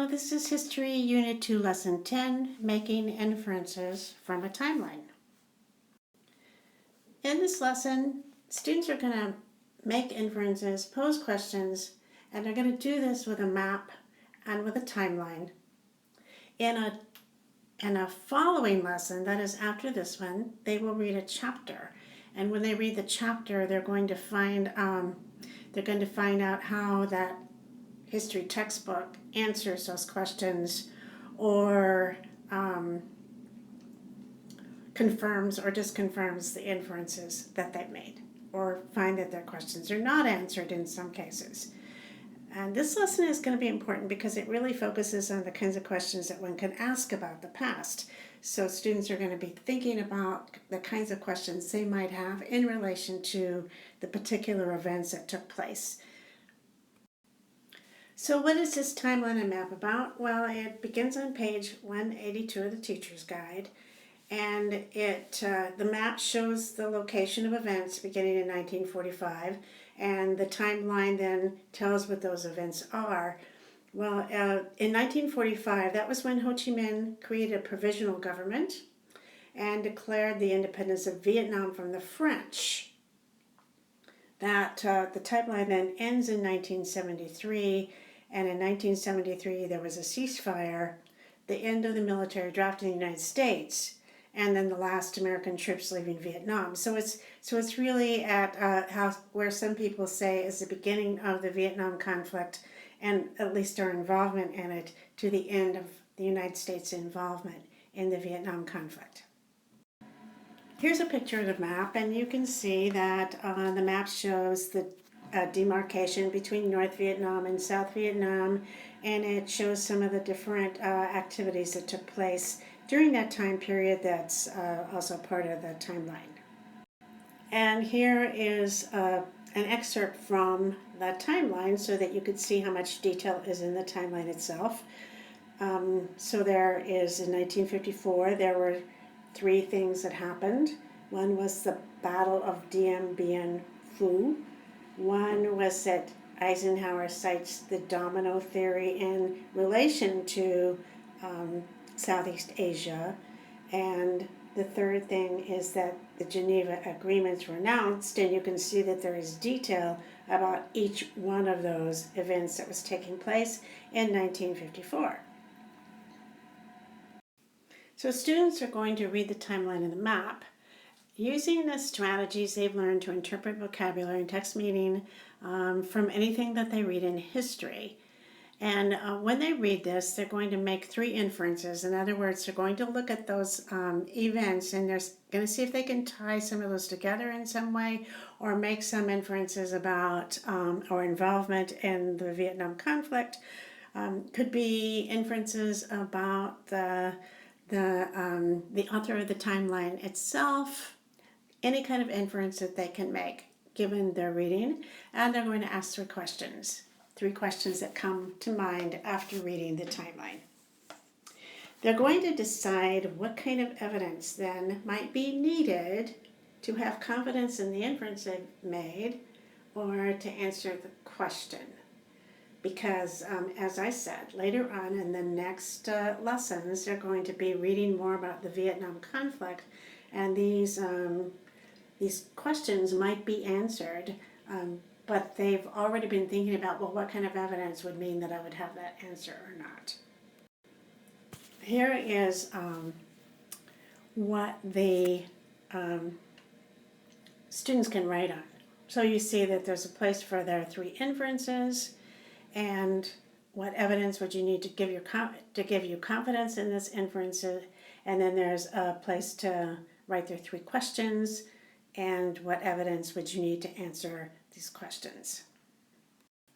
So this is History Unit 2, Lesson 10, Making Inferences from a Timeline. In this lesson, students are going to make inferences, pose questions, and they're going to do this with a map and with a timeline. In a following lesson, that is after this one, they will read a chapter. And when they read the chapter, they're going to find out how that history textbook answers those questions or confirms or disconfirms the inferences that they've made, or find that their questions are not answered in some cases. And this lesson is going to be important because it really focuses on the kinds of questions that one can ask about the past. So students are going to be thinking about the kinds of questions they might have in relation to the particular events that took place. So what is this timeline and map about? Well, it begins on page 182 of the Teacher's Guide, and the map shows the location of events beginning in 1945, and the timeline then tells what those events are. Well, in 1945, that was when Ho Chi Minh created a provisional government and declared the independence of Vietnam from the French. The timeline then ends in 1973, and in 1973 there was a ceasefire, the end of the military draft in the United States, and then the last American troops leaving Vietnam. So it's really at where some people say is the beginning of the Vietnam conflict, and at least our involvement in it, to the end of the United States' involvement in the Vietnam conflict. Here's a picture of the map, and you can see that the map shows the demarcation between North Vietnam and South Vietnam, and it shows some of the different activities that took place during that time period. That's also part of the timeline. And here is an excerpt from the timeline so that you could see how much detail is in the timeline itself. So there is, in 1954, there were 3 things that happened. One was the Battle of Dien Bien Phu. One was that Eisenhower cites the domino theory in relation to Southeast Asia. And the third thing is that the Geneva Agreements were announced, and you can see that there is detail about each one of those events that was taking place in 1954. So students are going to read the timeline and the map using the strategies they've learned to interpret vocabulary and text meaning from anything that they read in history. And when they read this, they're going to make 3 inferences. In other words, they're going to look at those events, and they're going to see if they can tie some of those together in some way, or make some inferences about or involvement in the Vietnam conflict. Could be inferences about the author of the timeline itself, any kind of inference that they can make given their reading, and they're going to ask 3 questions. 3 questions that come to mind after reading the timeline. They're going to decide what kind of evidence then might be needed to have confidence in the inference they've made, or to answer the question. Because, as I said, later on in the next lessons, they're going to be reading more about the Vietnam conflict, and these questions might be answered, but they've already been thinking about, well, what kind of evidence would mean that I would have that answer or not. Here is what the students can write on. So you see that there's a place for their 3 inferences, and what evidence would you need to give you confidence in this inference, and then there's a place to write their 3 questions, and what evidence would you need to answer these questions.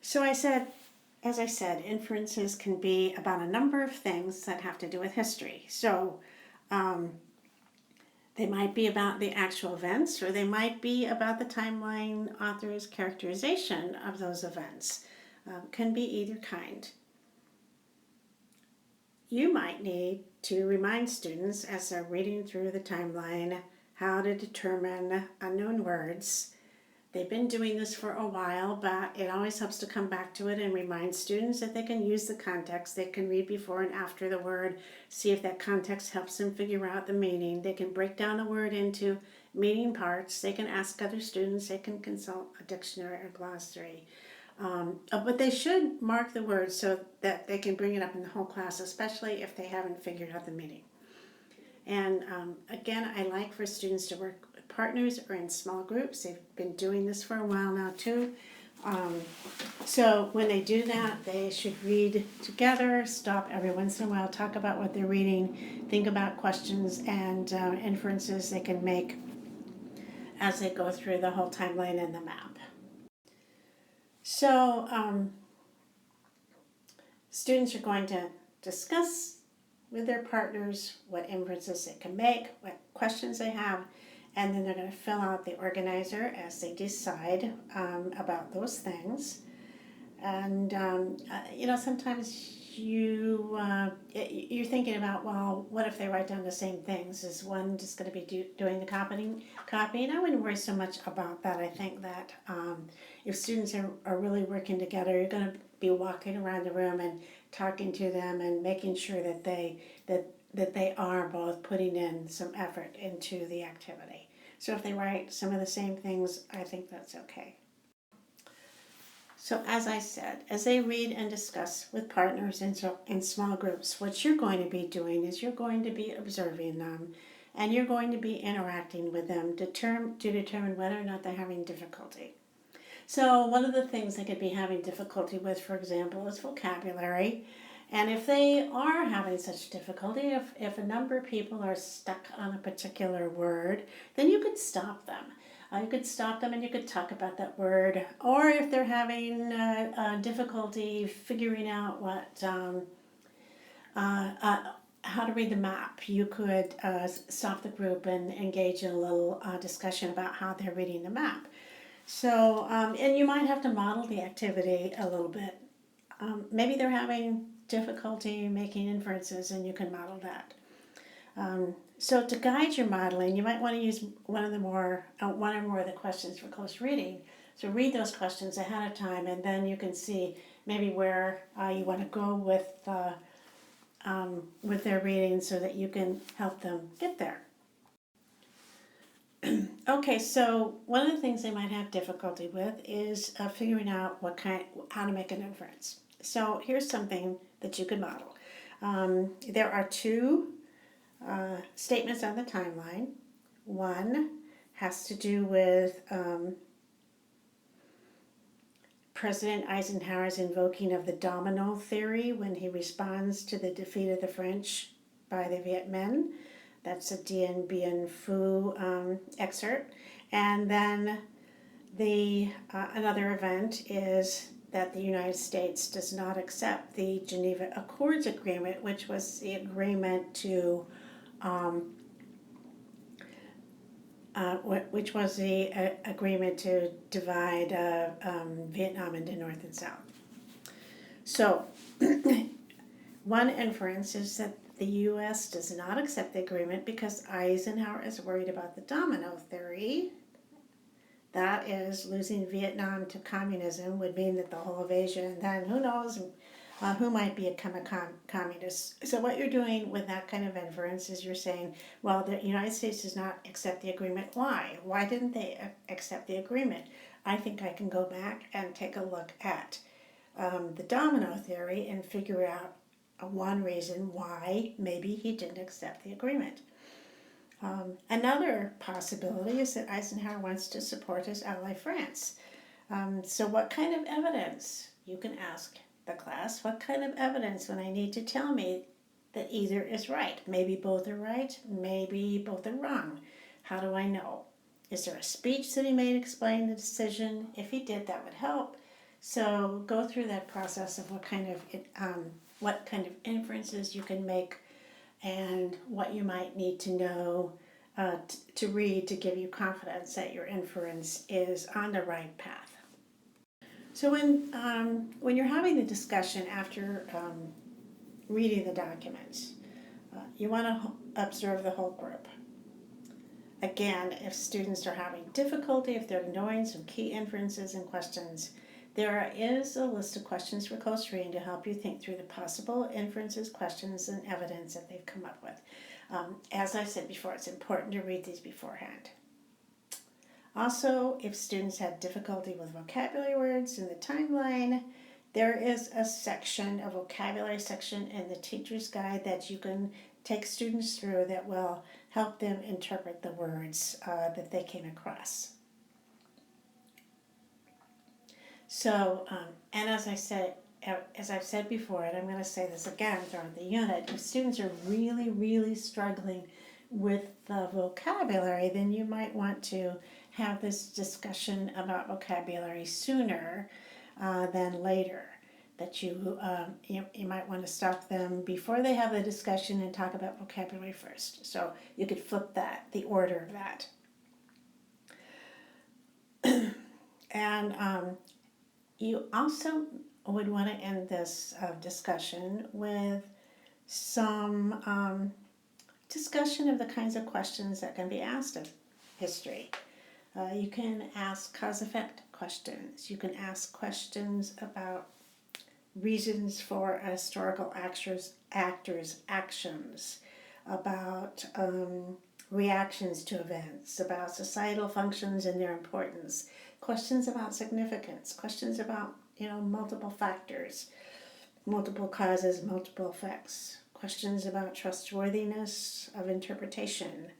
So as I said, inferences can be about a number of things that have to do with history. So they might be about the actual events, or they might be about the timeline author's characterization of those events. Can be either kind. You might need to remind students as they're reading through the timeline how to determine unknown words They've been doing this for a while, but it always helps to come back to it and remind students that they can use the context. They can read before and after the word, see if that context helps them figure out the meaning. They can break down the word into meaning parts. They can ask other students. They can consult a dictionary or glossary. But they should mark the word so that they can bring it up in the whole class, especially if they haven't figured out the meaning. And again, I like for students to work with partners or in small groups. They've been doing this for a while now too. So when they do that, they should read together, stop every once in a while, talk about what they're reading, think about questions and inferences they can make as they go through the whole timeline and the map. So students are going to discuss with their partners what inferences they can make, what questions they have, and then they're going to fill out the organizer as they decide about those things. And sometimes you're thinking about, well, what if they write down the same things? Is one just going to be doing the copying? I wouldn't worry so much about that. I think that if students are really working together, you're going to be walking around the room and talking to them and making sure that they are both putting in some effort into the activity. So if they write some of the same things, I think that's okay. So as I said, as they read and discuss with partners in small groups, what you're going to be doing is you're going to be observing them and you're going to be interacting with them to determine whether or not they're having difficulty. So one of the things they could be having difficulty with, for example, is vocabulary. And if they are having such difficulty, if a number of people are stuck on a particular word, then you could stop them. You could stop them and you could talk about that word. Or if they're having difficulty figuring out how to read the map, you could stop the group and engage in a little discussion about how they're reading the map. So, and you might have to model the activity a little bit. Maybe they're having difficulty making inferences and you can model that. So to guide your modeling, you might want to use one or more of the questions for close reading. So read those questions ahead of time and then you can see maybe where you want to go with their reading so that you can help them get there. Okay, so one of the things they might have difficulty with is figuring out how to make an inference. So here's something that you could model. There are two statements on the timeline. One has to do with President Eisenhower's invoking of the domino theory when he responds to the defeat of the French by the Viet Minh. That's a Dien Bien Phu excerpt. And then another event is that the United States does not accept the Geneva Accords Agreement, which was the agreement to divide Vietnam into North and South. So, one inference is that the U.S. does not accept the agreement because Eisenhower is worried about the domino theory. That is, losing Vietnam to communism would mean that the whole of Asia, and then who knows who might become a communist. So what you're doing with that kind of inference is you're saying, well, the United States does not accept the agreement. Why? Why didn't they accept the agreement? I think I can go back and take a look at the domino theory and figure out one reason why maybe he didn't accept the agreement. Another possibility is that Eisenhower wants to support his ally France. So what kind of evidence, you can ask the class, what kind of evidence when I need to tell me that either is right? Maybe both are right, maybe both are wrong. How do I know? Is there a speech that he made explaining the decision? If he did, that would help. So go through that process of what kind of inferences you can make and what you might need to know to read to give you confidence that your inference is on the right path. So when you're having the discussion after reading the documents, you want to observe the whole group. Again, if students are having difficulty, if they're ignoring some key inferences and questions, there is a list of questions for close reading to help you think through the possible inferences, questions, and evidence that they've come up with. As I said before, it's important to read these beforehand. Also, if students had difficulty with vocabulary words in the timeline, there is a section, a vocabulary section in the teacher's guide that you can take students through that will help them interpret the words that they came across. So, and as I've said before, and I'm going to say this again throughout the unit, if students are really struggling with the vocabulary, then you might want to have this discussion about vocabulary sooner than later. That you might want to stop them before they have the discussion and talk about vocabulary first. So you could flip the order of that. And you also would want to end this discussion with some discussion of the kinds of questions that can be asked of history. You can ask cause-effect questions. You can ask questions about reasons for a historical actor's actions, about reactions to events, about societal functions and their importance, questions about significance, questions about multiple factors, multiple causes, multiple effects, questions about trustworthiness of interpretation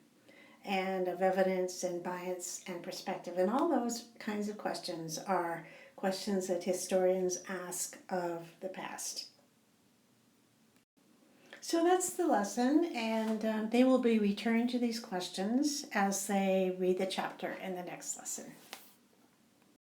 and of evidence and bias and perspective. And all those kinds of questions are questions that historians ask of the past. So that's the lesson, and they will be returning to these questions as they read the chapter in the next lesson.